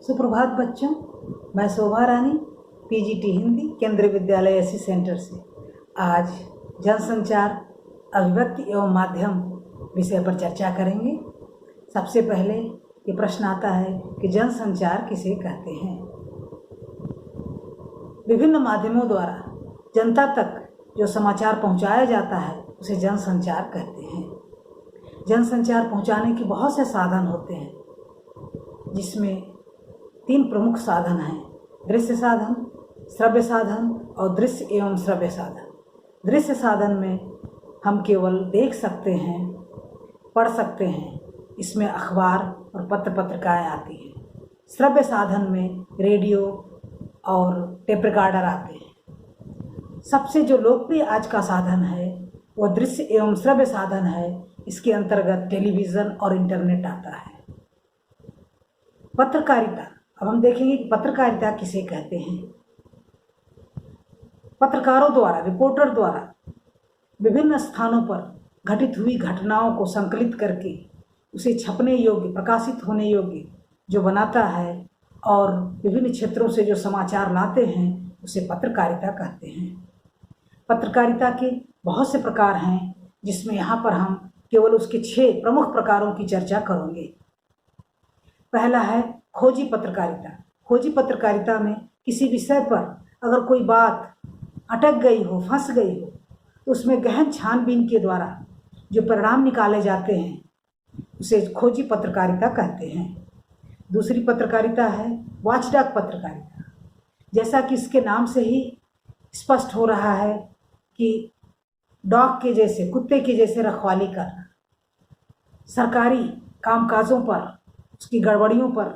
सुप्रभात बच्चों, मैं शोभा रानी पीजीटी हिंदी केंद्रीय विद्यालय एसी सेंटर से आज जनसंचार अभिव्यक्ति एवं माध्यम विषय पर चर्चा करेंगे। सबसे पहले ये प्रश्न आता है कि जनसंचार किसे कहते हैं। विभिन्न माध्यमों द्वारा जनता तक जो समाचार पहुंचाया जाता है उसे जनसंचार कहते हैं। जनसंचार पहुंचाने के बहुत से साधन होते हैं, जिसमें 3 प्रमुख साधन हैं: दृश्य साधन, श्रव्य साधन और दृश्य एवं श्रव्य साधन। दृश्य साधन में हम केवल देख सकते हैं, पढ़ सकते हैं, इसमें अखबार और पत्र पत्रिकाएँ आती हैं। श्रव्य साधन में रेडियो और टेप रिकॉर्डर आते हैं। सबसे जो लोकप्रिय आज का साधन है वह दृश्य एवं श्रव्य साधन है। इसके अंतर्गत टेलीविज़न और इंटरनेट आता है। पत्रकारिता, अब हम देखेंगे कि पत्रकारिता किसे कहते हैं। पत्रकारों द्वारा, रिपोर्टर द्वारा विभिन्न स्थानों पर घटित हुई घटनाओं को संकलित करके उसे छपने योग्य, प्रकाशित होने योग्य जो बनाता है और विभिन्न क्षेत्रों से जो समाचार लाते हैं उसे पत्रकारिता कहते हैं। पत्रकारिता के बहुत से प्रकार हैं, जिसमें यहाँ पर हम केवल उसके 6 प्रमुख प्रकारों की चर्चा करेंगे। पहला है खोजी पत्रकारिता। खोजी पत्रकारिता में किसी विषय पर अगर कोई बात अटक गई हो, फंस गई हो, तो उसमें गहन छानबीन के द्वारा जो परिणाम निकाले जाते हैं उसे खोजी पत्रकारिता कहते हैं। दूसरी पत्रकारिता है वॉचडॉग पत्रकारिता। जैसा कि इसके नाम से ही स्पष्ट हो रहा है कि डॉग के जैसे, कुत्ते के जैसे रखवाली करना, सरकारी कामकाजों पर, उसकी गड़बड़ियों पर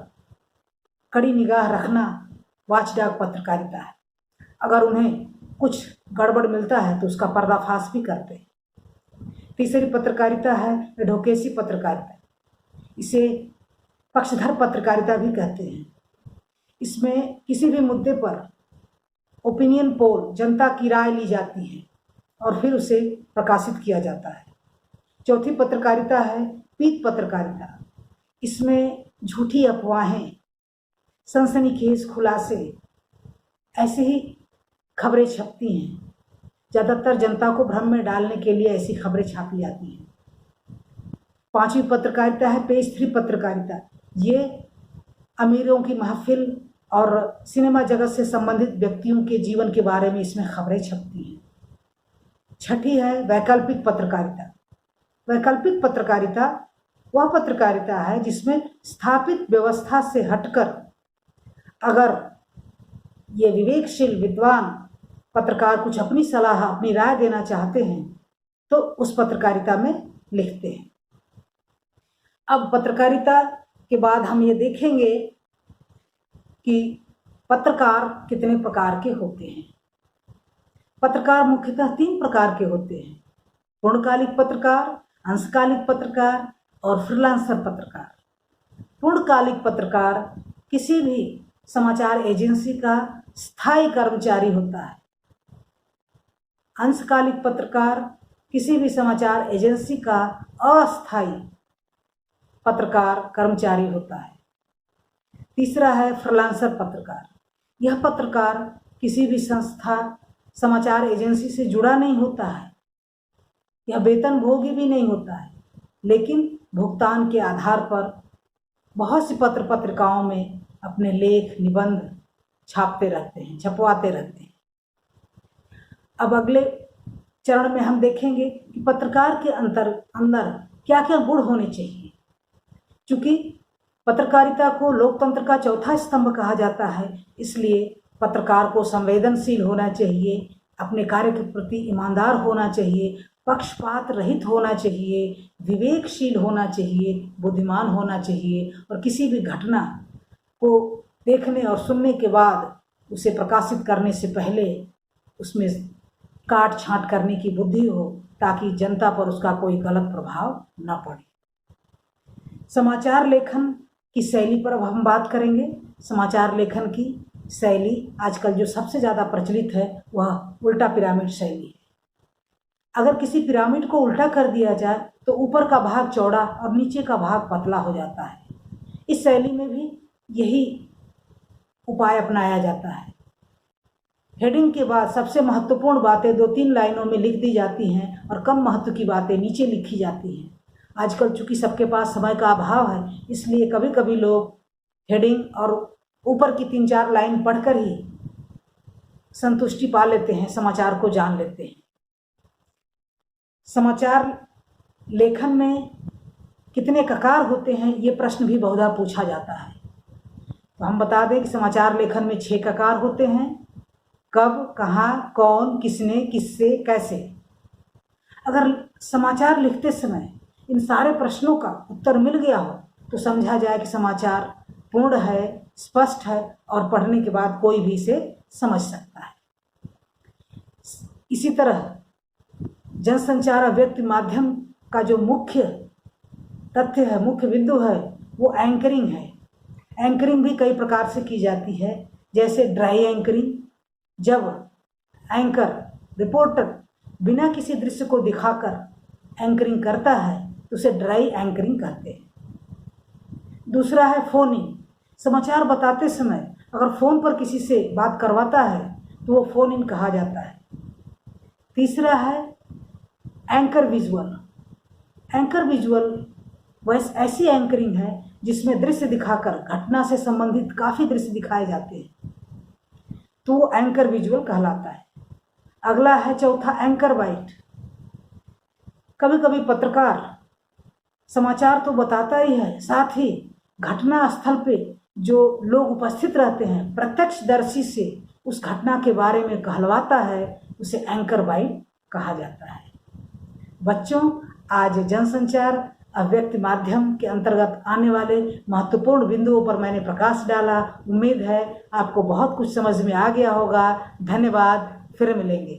कड़ी निगाह रखना वॉचडॉग पत्रकारिता है। अगर उन्हें कुछ गड़बड़ मिलता है तो उसका पर्दाफाश भी करते हैं। तीसरी पत्रकारिता है एडवोकेसी पत्रकारिता। इसे पक्षधर पत्रकारिता भी कहते हैं। इसमें किसी भी मुद्दे पर ओपिनियन पोल, जनता की राय ली जाती है और फिर उसे प्रकाशित किया जाता है। चौथी पत्रकारिता है पीक पत्रकारिता। इसमें झूठी अफवाहें, सनसनीखेज खुलासे, ऐसी ही खबरें छपती हैं। ज़्यादातर जनता को भ्रम में डालने के लिए ऐसी खबरें छापी जाती हैं। पांचवी पत्रकारिता है पेज 3 पत्रकारिता। ये अमीरों की महफिल और सिनेमा जगत से संबंधित व्यक्तियों के जीवन के बारे में इसमें खबरें छपती हैं। छठी है वैकल्पिक पत्रकारिता। वैकल्पिक पत्रकारिता वह पत्रकारिता है जिसमें स्थापित व्यवस्था से हटकर अगर ये विवेकशील विद्वान पत्रकार कुछ अपनी सलाह, अपनी राय देना चाहते हैं तो उस पत्रकारिता में लिखते हैं। अब पत्रकारिता के बाद हम ये देखेंगे कि पत्रकार कितने प्रकार के होते हैं। पत्रकार मुख्यतः 3 प्रकार के होते हैं: पूर्णकालिक पत्रकार, अंशकालिक पत्रकार और फ्रीलांसर पत्रकार। पूर्णकालिक पत्रकार किसी भी समाचार एजेंसी का स्थायी कर्मचारी होता है। अंशकालिक पत्रकार किसी भी समाचार एजेंसी का अस्थायी पत्रकार कर्मचारी होता है। तीसरा है फ्रीलांसर पत्रकार। यह पत्रकार किसी भी संस्था, समाचार एजेंसी से जुड़ा नहीं होता है, यह वेतन भोगी भी नहीं होता है, लेकिन भुगतान के आधार पर बहुत सी पत्र पत्रिकाओं में अपने लेख, निबंध छापते रहते हैं, छपवाते रहते हैं। अब अगले चरण में हम देखेंगे कि पत्रकार के अंदर क्या क्या गुण होने चाहिए। चूँकि पत्रकारिता को लोकतंत्र का चौथा स्तंभ कहा जाता है, इसलिए पत्रकार को संवेदनशील होना चाहिए, अपने कार्य के प्रति ईमानदार होना चाहिए, पक्षपात रहित होना चाहिए, विवेकशील होना चाहिए, बुद्धिमान होना चाहिए और किसी भी घटना को देखने और सुनने के बाद उसे प्रकाशित करने से पहले उसमें काट छांट करने की बुद्धि हो, ताकि जनता पर उसका कोई गलत प्रभाव न पड़े। समाचार लेखन की शैली पर अब हम बात करेंगे। समाचार लेखन की शैली आजकल जो सबसे ज़्यादा प्रचलित है वह उल्टा पिरामिड शैली है। अगर किसी पिरामिड को उल्टा कर दिया जाए तो ऊपर का भाग चौड़ा और नीचे का भाग पतला हो जाता है। इस शैली में भी यही उपाय अपनाया जाता है। हेडिंग के बाद सबसे महत्वपूर्ण बातें 2-3 लाइनों में लिख दी जाती हैं और कम महत्व की बातें नीचे लिखी जाती हैं। आजकल चूंकि सबके पास समय का अभाव है, इसलिए कभी कभी लोग हेडिंग और ऊपर की 3-4 लाइन पढ़कर ही संतुष्टि पा लेते हैं, समाचार को जान लेते हैं। समाचार लेखन में कितने ककार होते हैं, ये प्रश्न भी बहुधा पूछा जाता है। तो हम बता दें कि समाचार लेखन में 6 ककार होते हैं। कब, कहाँ, कौन, किसने, किससे, कैसे। अगर समाचार लिखते समय इन सारे प्रश्नों का उत्तर मिल गया हो तो समझा जाए कि समाचार पूर्ण है, स्पष्ट है और पढ़ने के बाद कोई भी इसे समझ सकता है। इसी तरह जनसंचार अभिव्यक्ति माध्यम का जो मुख्य तथ्य है, मुख्य बिंदु है, वो एंकरिंग है। एंकरिंग भी कई प्रकार से की जाती है, जैसे ड्राई एंकरिंग, जब एंकर रिपोर्टर बिना किसी दृश्य को दिखाकर एंकरिंग करता है तो उसे ड्राई एंकरिंग कहते हैं। दूसरा है फोन इन। समाचार बताते समय अगर फ़ोन पर किसी से बात करवाता है तो वो फ़ोन इन कहा जाता है। तीसरा है एंकर विजुअल। एंकर विजुअल वह ऐसी एंकरिंग है जिसमें दृश्य दिखाकर घटना से संबंधित काफ़ी दृश्य दिखाए जाते हैं, तो वो एंकर विजुअल कहलाता है। अगला है चौथा एंकर बाइट। कभी कभी पत्रकार समाचार तो बताता ही है, साथ ही घटना स्थल पे जो लोग उपस्थित रहते हैं प्रत्यक्षदर्शी से उस घटना के बारे में कहलवाता है, उसे एंकर बाइट कहा जाता है। बच्चों, आज जनसंचार अभिव्यक्ति माध्यम के अंतर्गत आने वाले महत्वपूर्ण बिंदुओं पर मैंने प्रकाश डाला। उम्मीद है आपको बहुत कुछ समझ में आ गया होगा। धन्यवाद, फिर मिलेंगे।